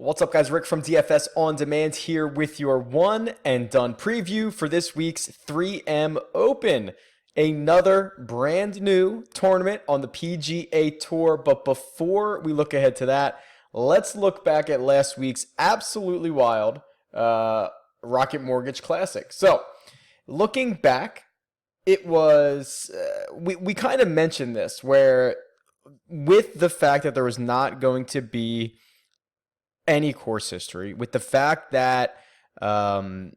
What's up, guys? Rick from DFS On Demand here with your one and done preview for this week's 3M Open. Another brand new tournament on the PGA Tour. But before we look ahead to that, let's look back at last week's absolutely wild Rocket Mortgage Classic. So, looking back, it was, we kind of mentioned this, where with the fact that there was not going to be any course history, with the fact that the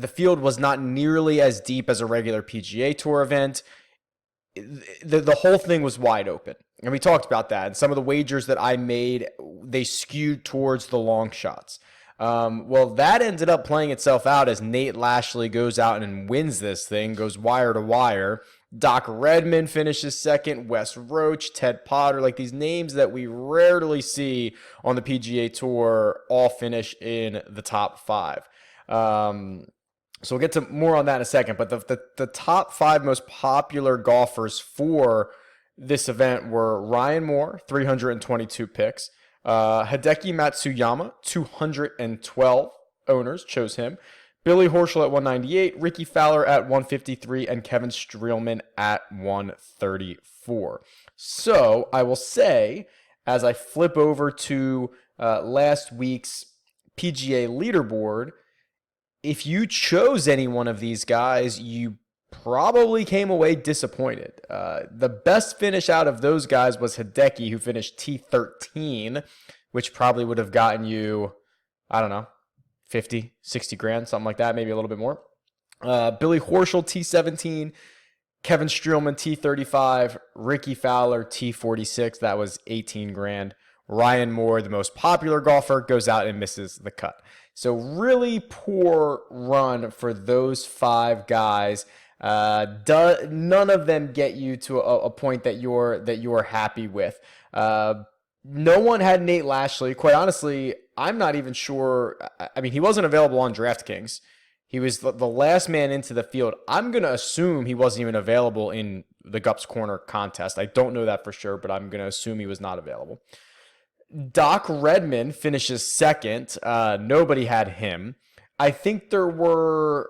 field was not nearly as deep as a regular PGA Tour event, the whole thing was wide open. And we talked about that. And some of the wagers that I made, they skewed towards the long shots. Well, that ended up playing itself out as Nate Lashley goes out and wins this thing, goes wire to wire. Doc Redmon finishes second, Wes Roach, Ted Potter, like these names that we rarely see on the PGA Tour all finish in the top five. So we'll get to more on that in a second, but the top five most popular golfers for this event were Ryan Moore, 322 picks, Hideki Matsuyama, 212 owners chose him, Billy Horschel at 198, Ricky Fowler at 153, and Kevin Streelman at 134. So I will say, as I flip over to last week's PGA Leaderboard, if you chose any one of these guys, you probably came away disappointed. The best finish out of those guys was Hideki, who finished T13, which probably would have gotten you, I don't know, 50, 60 grand, something like that, maybe a little bit more. Billy Horschel, T17, Kevin Streelman, T35, Ricky Fowler, T46, that was 18 grand. Ryan Moore, the most popular golfer, goes out and misses the cut. So really poor run for those five guys. None of them get you to a point that you're happy with. No one had Nate Lashley. Quite honestly, I'm not even sure. I mean, he wasn't available on DraftKings. He was the last man into the field. I'm going to assume he wasn't even available in the Gups Corner contest. I don't know that for sure, but I'm going to assume he was not available. Doc Redmon finishes second. Nobody had him. I think there were,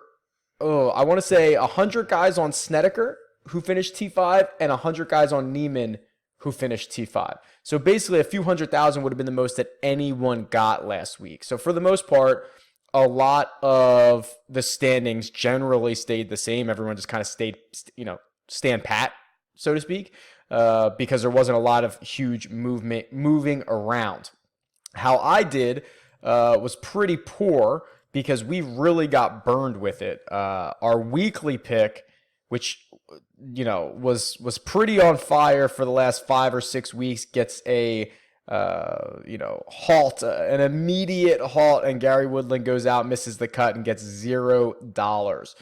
I want to say 100 guys on Snedeker who finished T5 and 100 guys on Neiman who finished T5. So basically a few 100,000 would have been the most that anyone got last week. So for the most part, a lot of the standings generally stayed the same. Everyone just kind of stayed, stand pat, so to speak, because there wasn't a lot of huge moving around. How I did was pretty poor because we really got burned with it. Our weekly pick, which was pretty on fire for the last 5 or 6 weeks, gets a halt, an immediate halt, and Gary Woodland goes out, misses the cut, and gets $0.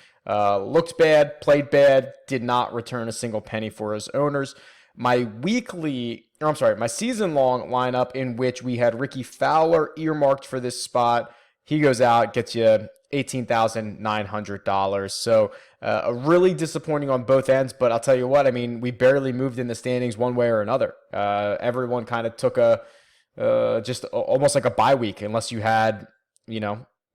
Looked bad, played bad, did not return a single penny for his owners. My season-long lineup, in which we had Ricky Fowler earmarked for this spot, he goes out, gets you $18,900. So really disappointing on both ends, but I'll tell you what, I mean, we barely moved in the standings one way or another. Everyone kind of took just almost like a bye week, unless you had,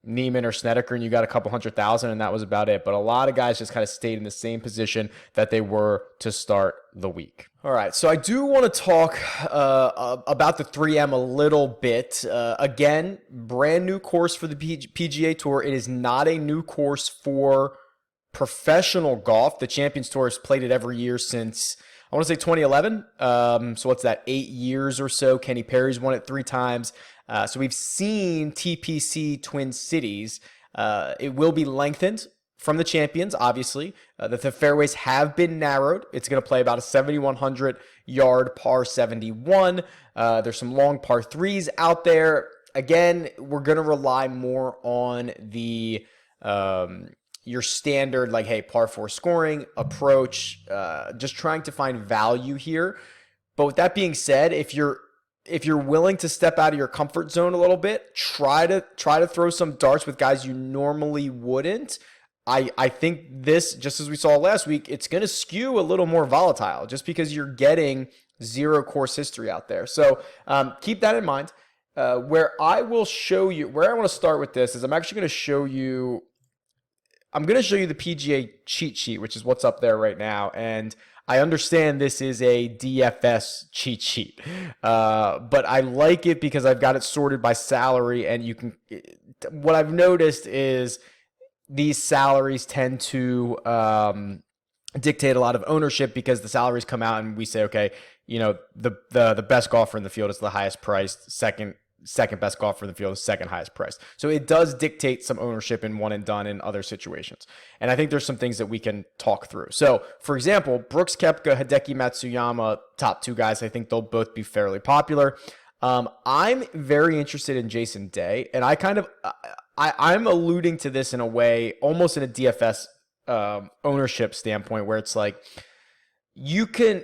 Neiman or Snedeker and you got a couple 100,000, and that was about it. But a lot of guys just kind of stayed in the same position that they were to start the week. All right, so I do want to talk about the 3M a little bit. Again, brand new course for the PGA Tour. It is not a new course for professional golf. The Champions Tour has played it every year since, I want to say 2011. So what's that, 8 years or so? Kenny Perry's won it 3 times. So we've seen TPC Twin Cities. It will be lengthened from the Champions, obviously. The fairways have been narrowed. It's going to play about a 7,100 yard par 71. There's some long par 3s out there. Again, we're going to rely more on the your standard, like, hey, par 4 scoring approach, just trying to find value here. But with that being said, if you're willing to step out of your comfort zone a little bit, try to throw some darts with guys you normally wouldn't. I think this, just as we saw last week, it's going to skew a little more volatile just because you're getting zero course history out there. So keep that in mind. Where I will show you, where I want to start with this is I'm actually going to show you, I'm going to show you the PGA cheat sheet, which is what's up there right now. And I understand this is a DFS cheat sheet, but I like it because I've got it sorted by salary, and you can, what I've noticed is these salaries tend to dictate a lot of ownership because the salaries come out and we say, okay, you know, the best golfer in the field is the highest priced, second best golfer in the field is second highest priced. So it does dictate some ownership in one and done in other situations. And I think there's some things that we can talk through. So for example, Brooks Koepka, Hideki Matsuyama, top two guys, I think they'll both be fairly popular. I'm very interested in Jason Day, and I'm alluding to this in a way, almost in a DFS ownership standpoint, where it's like you can,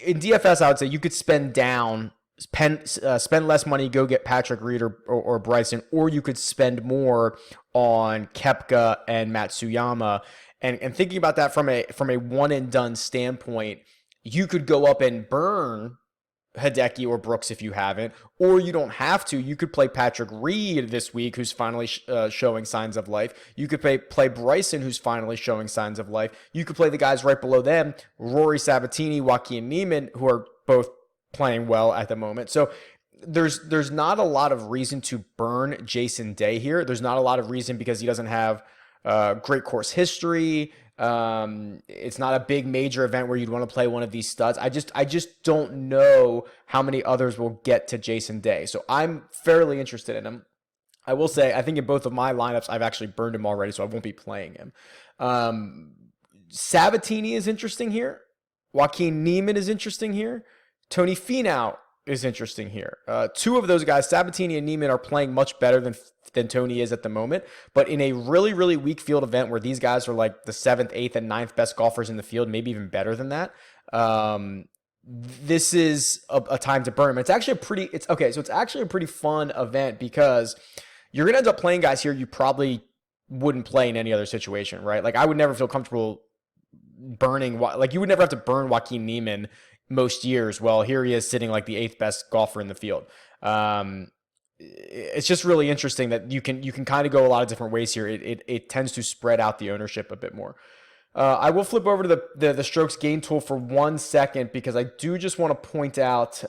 in DFS, I would say you could spend less money, go get Patrick Reed or Bryson, or you could spend more on Koepka and Matsuyama. And thinking about that from a one and done standpoint, you could go up and burn Hideki or Brooks if you haven't, or you don't have to. You could play Patrick Reed this week, who's finally showing signs of life. You could play Bryson, who's finally showing signs of life. You could play the guys right below them, Rory Sabbatini, Joaquin Niemann, who are both playing well at the moment. So there's not a lot of reason to burn Jason Day here. There's not a lot of reason because he doesn't have great course history. It's not a big major event where you'd want to play one of these studs. I just don't know how many others will get to Jason Day. So I'm fairly interested in him. I will say, I think in both of my lineups, I've actually burned him already, so I won't be playing him. Sabatini is interesting here. Joaquin Niemann is interesting here. Tony Finau is interesting here. Two of those guys, Sabatini and Niemann, are playing much better than Tony is at the moment. But in a really, really weak field event where these guys are like the 7th, 8th, and 9th best golfers in the field, maybe even better than that, this is a time to burn them. It's actually a pretty fun event because you're going to end up playing guys here you probably wouldn't play in any other situation, right? Like I would never feel comfortable burning, like you would never have to burn Joaquin Niemann most years. Well, here he is sitting like the 8th best golfer in the field. It's just really interesting that you can kind of go a lot of different ways here. It tends to spread out the ownership a bit more. I will flip over to the strokes gain tool for 1 second because I do just want to point out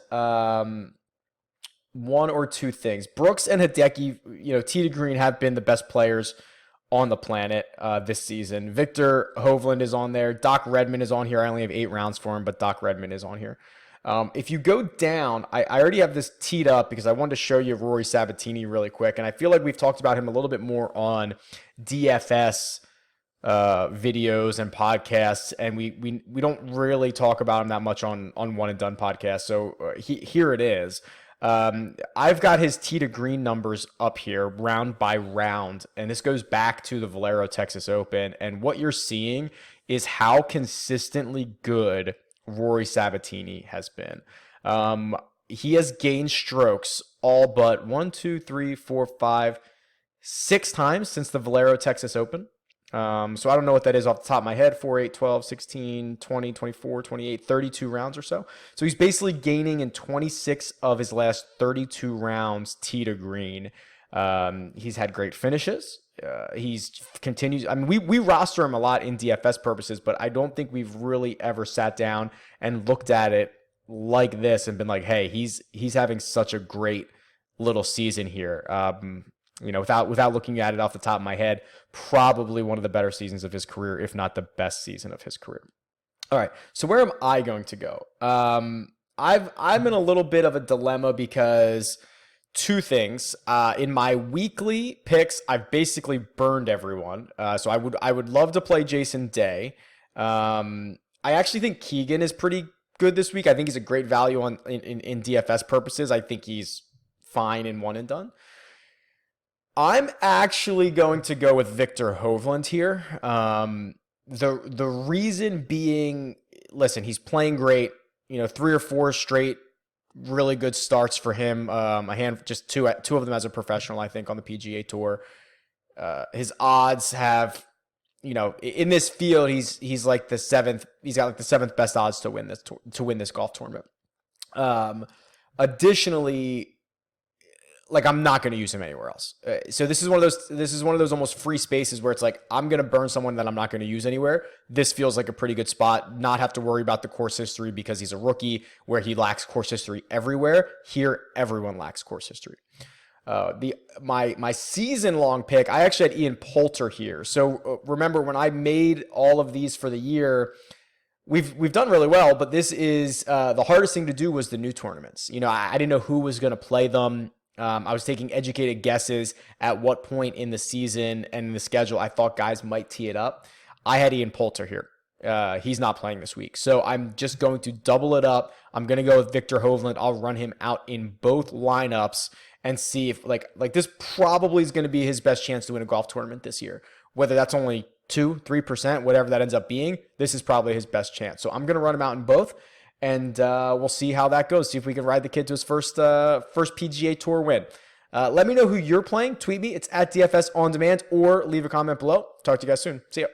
one or two things. Brooks and Hideki, tee to green, have been the best players on the planet this season. Victor Hovland is on there. Doc Redmon is on here. I only have 8 rounds for him, but Doc Redmon is on here. If you go down, I already have this teed up because I wanted to show you Rory Sabbatini really quick, and I feel like we've talked about him a little bit more on DFS videos and podcasts, and we don't really talk about him that much on One and Done podcast. So here it is. I've got his tee to green numbers up here round by round, and this goes back to the Valero Texas Open, and what you're seeing is how consistently good Rory Sabbatini has been. He has gained strokes all but 6 times since the Valero Texas Open. So I don't know what that is off the top of my head. 4, 8, 12, 16, 20, 24, 28, 32 rounds or so. So he's basically gaining in 26 of his last 32 rounds tee to green. He's had great finishes. He's continues. I mean, we roster him a lot in DFS purposes, but I don't think we've really ever sat down and looked at it like this and been like, hey, he's having such a great little season here. Without looking at it off the top of my head, probably one of the better seasons of his career, if not the best season of his career. All right, so where am I going to go? I'm in a little bit of a dilemma because two things. In my weekly picks, I've basically burned everyone. So I would love to play Jason Day. I actually think Keegan is pretty good this week. I think he's a great value in DFS purposes. I think he's fine in one and done. I'm actually going to go with Victor Hovland here. The reason being, listen, he's playing great. 3 or 4 straight really good starts for him. Just two of them as a professional, I think, on the PGA Tour. His odds have, in this field, he's like the 7th. He's got like the 7th best odds to win this golf tournament. Additionally, like I'm not going to use him anywhere else. So this is one of those almost free spaces where it's like I'm going to burn someone that I'm not going to use anywhere. This feels like a pretty good spot. Not have to worry about the course history because he's a rookie where he lacks course history everywhere. Here, everyone lacks course history. My season long pick, I actually had Ian Poulter here. So remember when I made all of these for the year, we've done really well, but this is the hardest thing to do was the new tournaments. You know, I didn't know who was going to play them. I was taking educated guesses at what point in the season and in the schedule I thought guys might tee it up. I had Ian Poulter here. He's not playing this week. So I'm just going to double it up. I'm going to go with Victor Hovland. I'll run him out in both lineups and see if like this probably is going to be his best chance to win a golf tournament this year. Whether that's only 2-3%, whatever that ends up being, this is probably his best chance. So I'm going to run him out in both, and we'll see how that goes. See if we can ride the kid to his first PGA Tour win. Let me know who you're playing. Tweet me. It's at DFS On Demand, or leave a comment below. Talk to you guys soon. See ya.